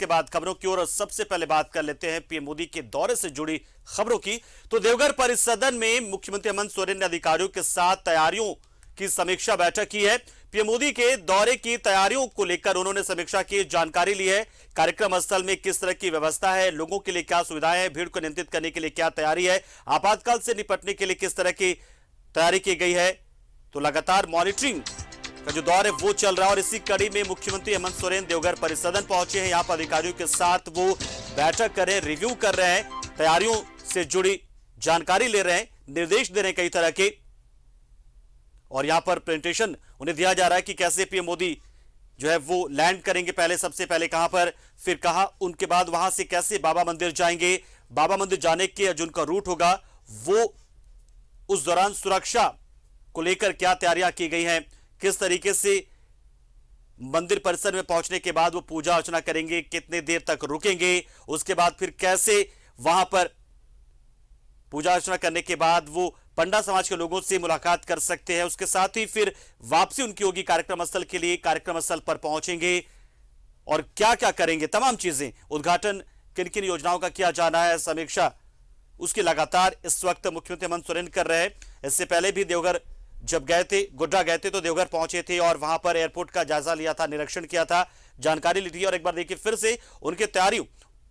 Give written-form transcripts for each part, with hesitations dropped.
इसके बाद खबरों की ओर सबसे पहले बात कर लेते हैं पीएम मोदी के दौरे से जुड़ी खबरों की। तो देवघर परिसदन में मुख्यमंत्री हेमंत सोरेन ने अधिकारियों के साथ तैयारियों की समीक्षा बैठक की है। पीएम मोदी के दौरे की तैयारियों को लेकर उन्होंने समीक्षा की, जानकारी ली है। कार्यक्रम स्थल में किस तरह की व्यवस्था है, लोगों के लिए क्या सुविधाएं हैं, भीड़ को नियंत्रित करने के लिए क्या तैयारी है, आपातकाल से निपटने के लिए किस तरह की तैयारी की गई है। तो लगातार मॉनिटरिंग का जो दौर है वो चल रहा है और इसी कड़ी में मुख्यमंत्री हेमंत सोरेन देवघर परिसदन पहुंचे हैं। यहां पर अधिकारियों के साथ वो बैठक कर रहे हैं, रिव्यू कर रहे हैं, तैयारियों से जुड़ी जानकारी ले रहे हैं, निर्देश दे रहे हैं कई तरह के। और यहां पर प्रेजेंटेशन उन्हें दिया जा रहा है कि कैसे पीएम मोदी जो है वो लैंड करेंगे, पहले सबसे पहले कहां पर, फिर कहां, उनके बाद वहां से कैसे बाबा मंदिर जाएंगे, बाबा मंदिर जाने के जो उनका रूट होगा वो, उस दौरान सुरक्षा को लेकर क्या तैयारियां की गई हैं, किस तरीके से मंदिर परिसर में पहुंचने के बाद वो पूजा अर्चना करेंगे, कितने देर तक रुकेंगे, उसके बाद फिर कैसे वहां पर पूजा अर्चना करने के बाद वो पंडा समाज के लोगों से मुलाकात कर सकते हैं, उसके साथ ही फिर वापसी उनकी होगी कार्यक्रम स्थल के लिए, कार्यक्रम स्थल पर पहुंचेंगे और क्या क्या करेंगे, तमाम चीजें, उद्घाटन किन किन योजनाओं का किया जाना है, समीक्षा उसकी लगातार इस वक्त मुख्यमंत्री हेमंत सोरेन कर रहे हैं। इससे पहले भी देवघर जब गए थे, गोड्डा गए थे तो देवघर पहुंचे थे और वहां पर एयरपोर्ट का जायजा लिया था, निरीक्षण किया था, जानकारी ली थी। और एक बार देखिए फिर से उनके तैयारियों,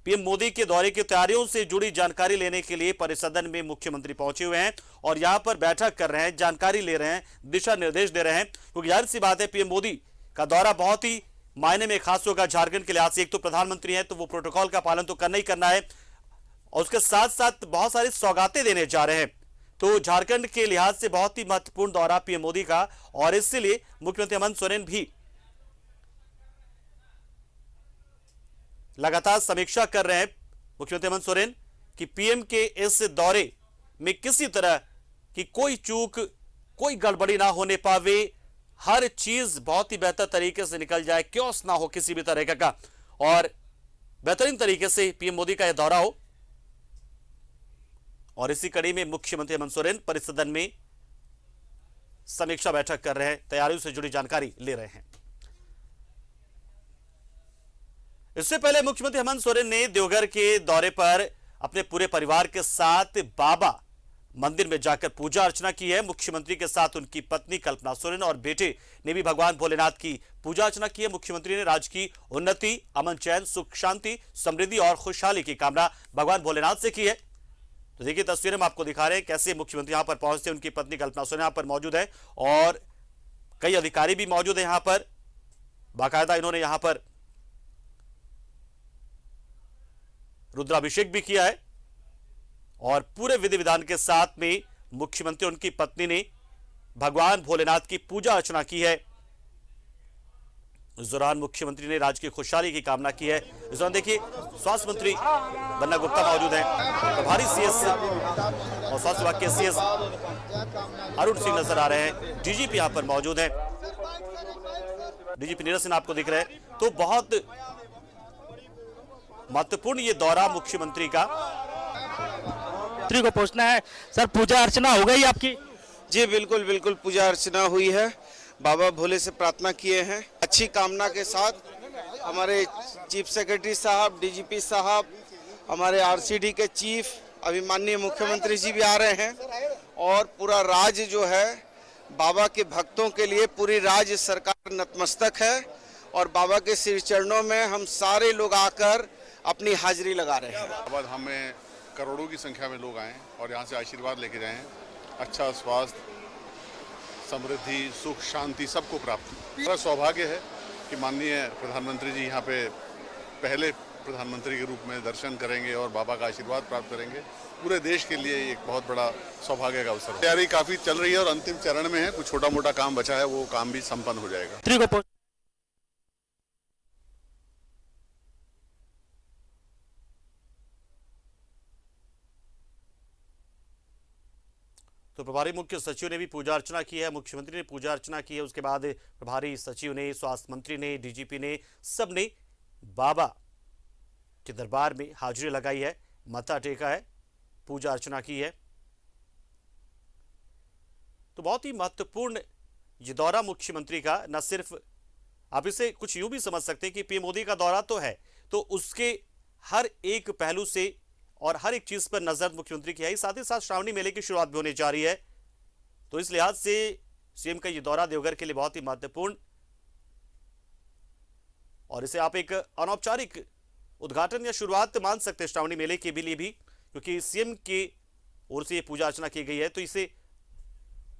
पीएम मोदी के दौरे की तैयारियों से जुड़ी जानकारी लेने के लिए परिसदन में मुख्यमंत्री पहुंचे हुए हैं और यहां पर बैठक कर रहे हैं, जानकारी ले रहे हैं, दिशा निर्देश दे रहे हैं। क्योंकि जाहिर सी बात है पीएम मोदी का दौरा बहुत ही मायने में खास होगा झारखंड के लिहाज से। एक तो प्रधानमंत्री हैं तो वो प्रोटोकॉल का पालन तो करना ही करना है और उसके साथ साथ बहुत सारी सौगातें देने जा रहे हैं। तो झारखंड के लिहाज से बहुत ही महत्वपूर्ण दौरा पीएम मोदी का और इसलिए मुख्यमंत्री हेमंत सोरेन भी लगातार समीक्षा कर रहे हैं, मुख्यमंत्री हेमंत सोरेन, कि पीएम के इस दौरे में किसी तरह की कोई चूक, कोई गड़बड़ी ना होने पावे, हर चीज बहुत ही बेहतर तरीके से निकल जाए, क्योस ना हो किसी भी तरह का और बेहतरीन तरीके से पीएम मोदी का यह दौरा हो। और इसी कड़ी में मुख्यमंत्री हेमंत सोरेन परिसदन में समीक्षा बैठक कर रहे हैं, तैयारियों से जुड़ी जानकारी ले रहे हैं। इससे पहले मुख्यमंत्री हेमंत सोरेन ने देवघर के दौरे पर अपने पूरे परिवार के साथ बाबा मंदिर में जाकर पूजा अर्चना की है। मुख्यमंत्री के साथ उनकी पत्नी कल्पना सोरेन और बेटे ने भी भगवान भोलेनाथ की पूजा अर्चना की है। मुख्यमंत्री ने राज्य की उन्नति, अमन, चैन, सुख, शांति, समृद्धि और खुशहाली की कामना भगवान भोलेनाथ से की है। तो देखिए तस्वीरें हम आपको दिखा रहे हैं कैसे मुख्यमंत्री यहां पर पहुंचते, उनकी पत्नी कल्पना सोरेन यहां पर मौजूद है और कई अधिकारी भी मौजूद है यहां पर। बाकायदा इन्होंने यहां पर रुद्राभिषेक भी किया है और पूरे विधि विधान के साथ में मुख्यमंत्री उनकी पत्नी ने भगवान भोलेनाथ की पूजा अर्चना की है। इस दौरान मुख्यमंत्री ने राज्य की खुशहाली की कामना की है। इस दौरान देखिए स्वास्थ्य मंत्री बन्ना गुप्ता मौजूद हैं, प्रभारी सीएस और स्वास्थ्य विभाग के सीएस अरुण सिंह नजर आ रहे हैं, डीजीपी यहां पर मौजूद हैं, डीजीपी नीरज सिंह आपको दिख रहे हैं। तो बहुत महत्वपूर्ण ये दौरा मुख्यमंत्री का को पहुंचना है। सर पूजा अर्चना हो गई आपकी? जी बिल्कुल बिल्कुल, पूजा अर्चना हुई है, बाबा भोले से प्रार्थना किए हैं। अच्छी कामना के साथ हमारे चीफ सेक्रेटरी साहब, डीजीपी साहब, हमारे आरसीडी के चीफ, अभी माननीय मुख्यमंत्री जी भी आ रहे हैं और पूरा राज्य जो है बाबा के भक्तों के लिए पूरी राज्य सरकार नतमस्तक है और बाबा के श्री चरणों में हम सारे लोग आकर अपनी हाजिरी लगा रहे हैं। अब हमें करोड़ों की संख्या में लोग आए और यहाँ से आशीर्वाद लेके जाएं, अच्छा स्वास्थ्य, समृद्धि, सुख, शांति सबको प्राप्त। बड़ा सौभाग्य है कि माननीय प्रधानमंत्री जी यहाँ पे पहले प्रधानमंत्री के रूप में दर्शन करेंगे और बाबा का आशीर्वाद प्राप्त करेंगे। पूरे देश के लिए एक बहुत बड़ा सौभाग्य का अवसर है। तैयारी काफ़ी चल रही है और अंतिम चरण में है, कुछ छोटा मोटा काम बचा है, वो काम भी संपन्न हो जाएगा। तो प्रभारी मुख्य सचिव ने भी पूजा अर्चना की है, मुख्यमंत्री ने पूजा अर्चना की है, उसके बाद प्रभारी सचिव ने, स्वास्थ्य मंत्री ने, डीजीपी ने, सब ने बाबा के दरबार में हाजिरी लगाई है, माथा टेका है, पूजा अर्चना की है। तो बहुत ही महत्वपूर्ण ये दौरा मुख्यमंत्री का, न सिर्फ आप इसे कुछ यूं भी समझ सकते हैं कि पीएम मोदी का दौरा तो है, तो उसके हर एक पहलू से और हर एक चीज पर नजर मुख्यमंत्री की है। साथ ही साथ श्रावणी मेले की शुरुआत भी होने जा रही है, तो इस लिहाज से सीएम का यह दौरा देवघर के लिए बहुत ही महत्वपूर्ण, और इसे आप एक अनौपचारिक उद्घाटन या शुरुआत मान सकते हैं श्रावणी मेले के लिए भी, क्योंकि सीएम की ओर से ये पूजा अर्चना की गई है, तो इसे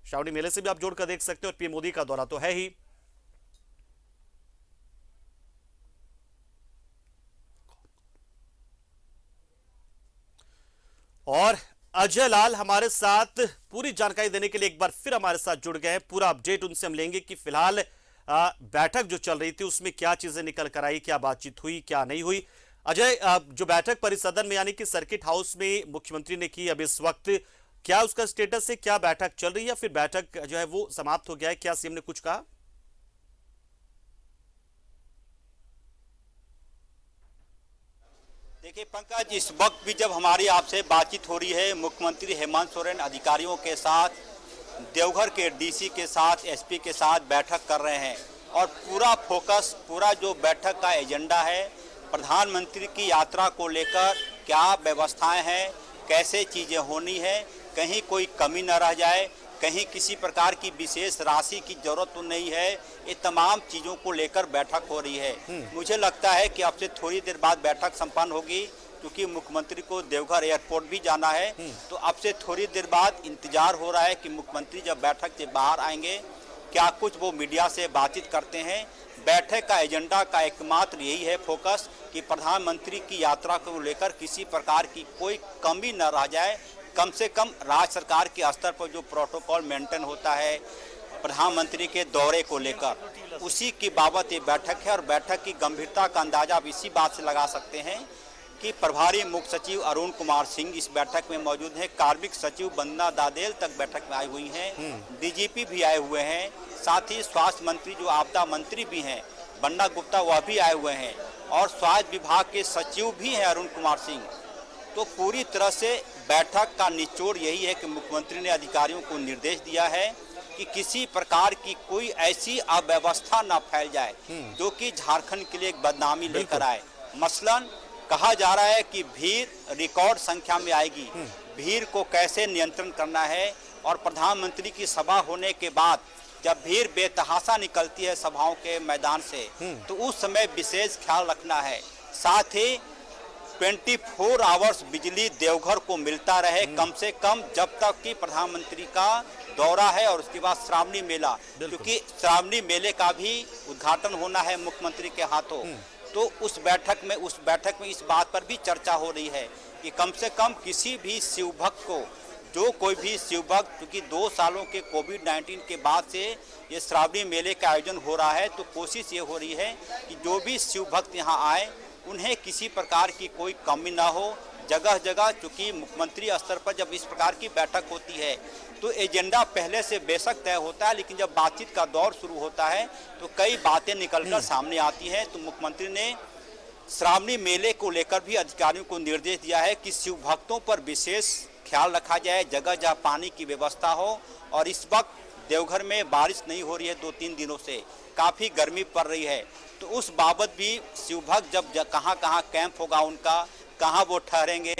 श्रावणी मेले से भी आप जोड़कर देख सकते हैं। और पीएम मोदी का दौरा तो है ही। और अजय लाल हमारे साथ पूरी जानकारी देने के लिए एक बार फिर हमारे साथ जुड़ गए हैं। पूरा अपडेट उनसे हम लेंगे कि फिलहाल बैठक जो चल रही थी उसमें क्या चीजें निकल कर आई, क्या बातचीत हुई, क्या नहीं हुई। अजय, जो बैठक परिसदन में यानी कि सर्किट हाउस में मुख्यमंत्री ने की, अब इस वक्त क्या उसका स्टेटस है, क्या बैठक चल रही है, फिर बैठक जो है वो समाप्त हो गया है, क्या सीएम ने कुछ कहा? देखिए पंकज, इस वक्त भी जब हमारी आपसे बातचीत हो रही है, मुख्यमंत्री हेमंत सोरेन अधिकारियों के साथ, देवघर के डीसी के साथ, एसपी के साथ बैठक कर रहे हैं। और पूरा फोकस, पूरा जो बैठक का एजेंडा है, प्रधानमंत्री की यात्रा को लेकर क्या व्यवस्थाएं हैं, कैसे चीज़ें होनी है, कहीं कोई कमी न रह जाए, कहीं किसी प्रकार की विशेष राशि की जरूरत तो नहीं है, ये तमाम चीज़ों को लेकर बैठक हो रही है। मुझे लगता है कि अब से थोड़ी देर बाद बैठक संपन्न होगी, क्योंकि मुख्यमंत्री को देवघर एयरपोर्ट भी जाना है। तो अब से थोड़ी देर बाद इंतजार हो रहा है कि मुख्यमंत्री जब बैठक से बाहर आएंगे, क्या कुछ वो मीडिया से बातचीत करते हैं। बैठक का एजेंडा का एकमात्र यही है फोकस कि प्रधानमंत्री की यात्रा को लेकर किसी प्रकार की कोई कमी न रह जाए, कम से कम राज्य सरकार के स्तर पर जो प्रोटोकॉल मेंटेन होता है प्रधानमंत्री के दौरे को लेकर, उसी की बाबत ये बैठक है। और बैठक की गंभीरता का अंदाजा आप इसी बात से लगा सकते हैं कि प्रभारी मुख्य सचिव अरुण कुमार सिंह इस बैठक में मौजूद हैं, कार्मिक सचिव वंदना दादेल तक बैठक में आई हुई हैं, डीजीपी भी आए हुए हैं, साथ ही स्वास्थ्य मंत्री जो आपदा मंत्री भी हैं बन्ना गुप्ता, वह भी आए हुए हैं, और स्वास्थ्य विभाग के सचिव भी हैं अरुण कुमार सिंह। तो पूरी तरह से बैठक का निचोड़ यही है कि मुख्यमंत्री ने अधिकारियों को निर्देश दिया है कि किसी प्रकार की कोई ऐसी अव्यवस्था न फैल जाए जो कि झारखंड के लिए एक बदनामी लेकर आए। मसलन कहा जा रहा है कि भीड़ रिकॉर्ड संख्या में आएगी, भीड़ को कैसे नियंत्रण करना है, और प्रधानमंत्री की सभा होने के बाद जब भीड़ बेतहाशा निकलती है सभाओं के मैदान से, तो उस समय विशेष ख्याल रखना है। साथ ही 24 आवर्स बिजली देवघर को मिलता रहे कम से कम, जब तक कि प्रधानमंत्री का दौरा है, और उसके बाद श्रावणी मेला, क्योंकि श्रावणी मेले का भी उद्घाटन होना है मुख्यमंत्री के हाथों। तो उस बैठक में इस बात पर भी चर्चा हो रही है कि कम से कम किसी भी शिव भक्त को, जो कोई भी शिव भक्त, क्योंकि 2 सालों के कोविड-19 के बाद से ये श्रावणी मेले का आयोजन हो रहा है, तो कोशिश ये हो रही है कि जो भी शिव भक्त यहाँ आए उन्हें किसी प्रकार की कोई कमी ना हो। जगह जगह चूँकि मुख्यमंत्री स्तर पर जब इस प्रकार की बैठक होती है तो एजेंडा पहले से बेशक तय होता है, लेकिन जब बातचीत का दौर शुरू होता है तो कई बातें निकलकर सामने आती हैं। तो मुख्यमंत्री ने श्रावणी मेले को लेकर भी अधिकारियों को निर्देश दिया है कि शिव भक्तों पर विशेष ख्याल रखा जाए, जगह जहाँ पानी की व्यवस्था हो। और इस वक्त देवघर में बारिश नहीं हो रही है, 2-3 दिनों से काफ़ी गर्मी पड़ रही है, तो उस बाबत भी शिव भक्त जब कहाँ कहाँ कैंप होगा उनका, कहाँ वो ठहरेंगे,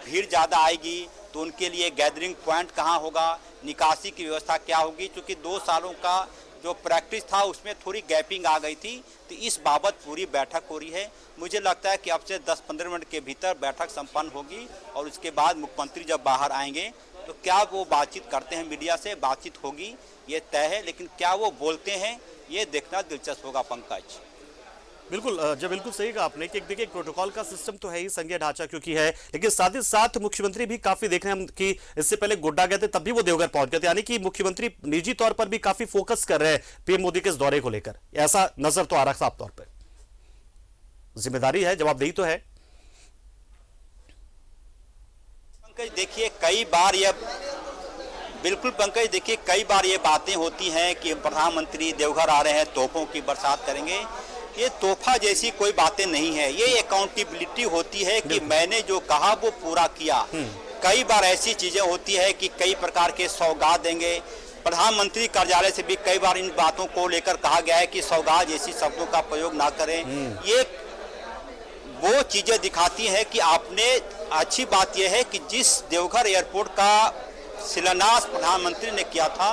भीड़ ज़्यादा आएगी तो उनके लिए गैदरिंग पॉइंट कहाँ होगा, निकासी की व्यवस्था क्या होगी। क्योंकि 2 सालों का जो प्रैक्टिस था उसमें थोड़ी गैपिंग आ गई थी, तो इस बाबत पूरी बैठक हो रही है। मुझे लगता है कि अब से 10-15 मिनट के भीतर बैठक संपन्न होगी, और उसके बाद मुख्यमंत्री जब बाहर आएंगे तो क्या वो बातचीत करते हैं मीडिया से, बातचीत होगी ये तय है, लेकिन क्या वो बोलते हैं ये देखना दिलचस्प होगा पंकज। बिल्कुल, जब बिल्कुल सही कहा आपने कि देखिए प्रोटोकॉल का सिस्टम तो है ही, संघीय ढांचा क्योंकि है, लेकिन साथ ही साथ मुख्यमंत्री भी काफी देख रहे हैं हम कि इससे पहले गोड्डा गए थे तब भी वो देवघर पहुंच गए थे, यानी कि मुख्यमंत्री निजी तौर पर भी काफी फोकस कर रहे हैं पीएम मोदी के इस दौरे को लेकर, ऐसा नजर तो आ रहा साफ तौर पर। जिम्मेदारी है, जवाबदेही तो है। पंकज देखिए कई बार ये बिल्कुल पंकज देखिए कई बार ये बातें होती हैं कि प्रधानमंत्री देवघर आ रहे हैं, तोहफों की बरसात करेंगे। ये तोहफा जैसी कोई बातें नहीं है, ये अकाउंटेबिलिटी होती है कि मैंने जो कहा वो पूरा किया। कई बार ऐसी चीजें होती है कि कई प्रकार के सौगात देंगे, प्रधानमंत्री कार्यालय से भी कई बार इन बातों को लेकर कहा गया है कि सौगात जैसी शब्दों का प्रयोग ना करें। ये वो चीज़ें दिखाती हैं कि आपने, अच्छी बात यह है कि जिस देवघर एयरपोर्ट का शिलान्यास प्रधानमंत्री ने किया था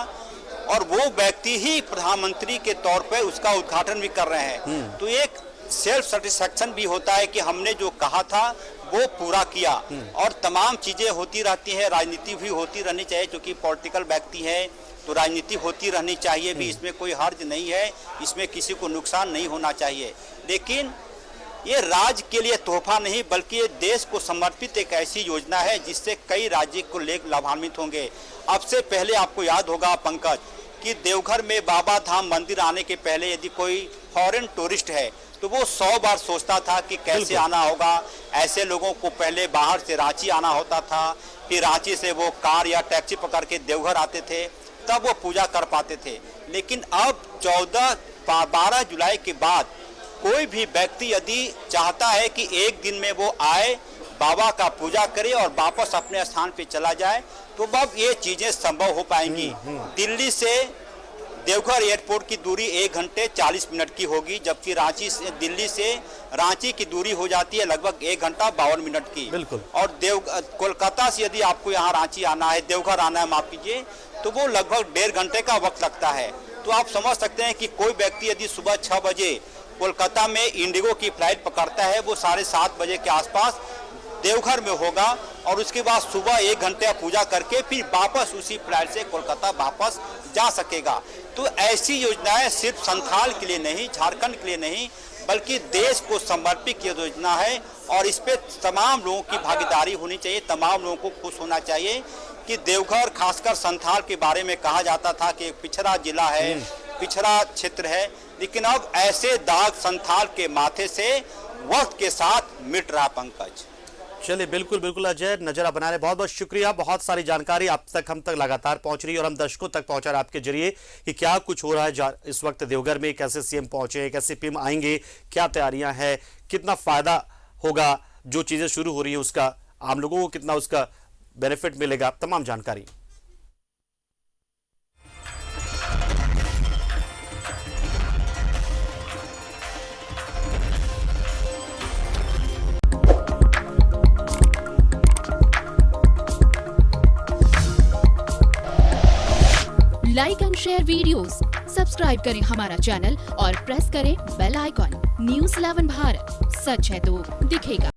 और वो व्यक्ति ही प्रधानमंत्री के तौर पर उसका उद्घाटन भी कर रहे हैं, तो एक सेल्फ सेटिस्फैक्शन भी होता है कि हमने जो कहा था वो पूरा किया। और तमाम चीज़ें होती रहती हैं, राजनीति भी होती रहनी चाहिए, क्योंकि पॉलिटिकल व्यक्ति है तो राजनीति होती रहनी चाहिए भी, इसमें कोई हर्ज नहीं है, इसमें किसी को नुकसान नहीं होना चाहिए। लेकिन ये राज्य के लिए तोहफा नहीं बल्कि ये देश को समर्पित एक ऐसी योजना है जिससे कई राज्य को लेकर लाभान्वित होंगे। अब से पहले आपको याद होगा पंकज कि देवघर में बाबा धाम मंदिर आने के पहले यदि कोई फॉरेन टूरिस्ट है तो वो 100 बार सोचता था कि कैसे आना होगा। ऐसे लोगों को पहले बाहर से रांची आना होता था, फिर रांची से वो कार या टैक्सी पकड़ के देवघर आते थे, तब वो पूजा कर पाते थे। लेकिन अब 12 जुलाई के बाद कोई भी व्यक्ति यदि चाहता है कि एक दिन में वो आए, बाबा का पूजा करे और वापस अपने स्थान पे चला जाए, तो अब ये चीजें संभव हो पाएंगी। दिल्ली से देवघर एयरपोर्ट की दूरी 1 घंटे 40 मिनट की होगी, जबकि दिल्ली से रांची की दूरी हो जाती है लगभग 1 घंटा 52 मिनट की। बिल्कुल। और कोलकाता से यदि आपको यहाँ रांची आना है, देवघर आना है, माफ कीजिए, तो वो लगभग 1.5 घंटे का वक्त लगता है। तो आप समझ सकते हैं कि कोई व्यक्ति यदि सुबह 6 बजे कोलकाता में इंडिगो की फ्लाइट पकड़ता है, वो 7:30 बजे के आसपास देवघर में होगा और उसके बाद सुबह 1 घंटे पूजा करके फिर वापस उसी फ्लाइट से कोलकाता वापस जा सकेगा। तो ऐसी योजनाएं सिर्फ संथाल के लिए नहीं, झारखंड के लिए नहीं, बल्कि देश को समर्पित योजना है और इस पे तमाम लोगों की भागीदारी होनी चाहिए, तमाम लोगों को खुश होना चाहिए कि देवघर खासकर संथाल के बारे में कहा जाता था कि एक पिछड़ा जिला है, पिछड़ा क्षेत्र है, लेकिन अब ऐसे दाग संथाल के माथे से वक्त के साथ मिट रहा। पंकज, चलिए, बिल्कुल बिल्कुल अजय, नजर बना रहे, बहुत बहुत शुक्रिया। बहुत सारी जानकारी आप तक, हम तक लगातार पहुंच रही है और हम दर्शकों तक पहुंचा रहे आपके जरिए कि क्या कुछ हो रहा है इस वक्त देवघर में, कैसे सीएम पहुंचे, कैसे पीएम आएंगे, क्या तैयारियां हैं, कितना फायदा होगा, जो चीजें शुरू हो रही है उसका आम लोगों को कितना उसका बेनिफिट मिलेगा, तमाम जानकारी। Like and share videos, subscribe करें हमारा चैनल और प्रेस करें बेल आइकॉन। न्यूज़ 11 भारत, सच है तो दिखेगा।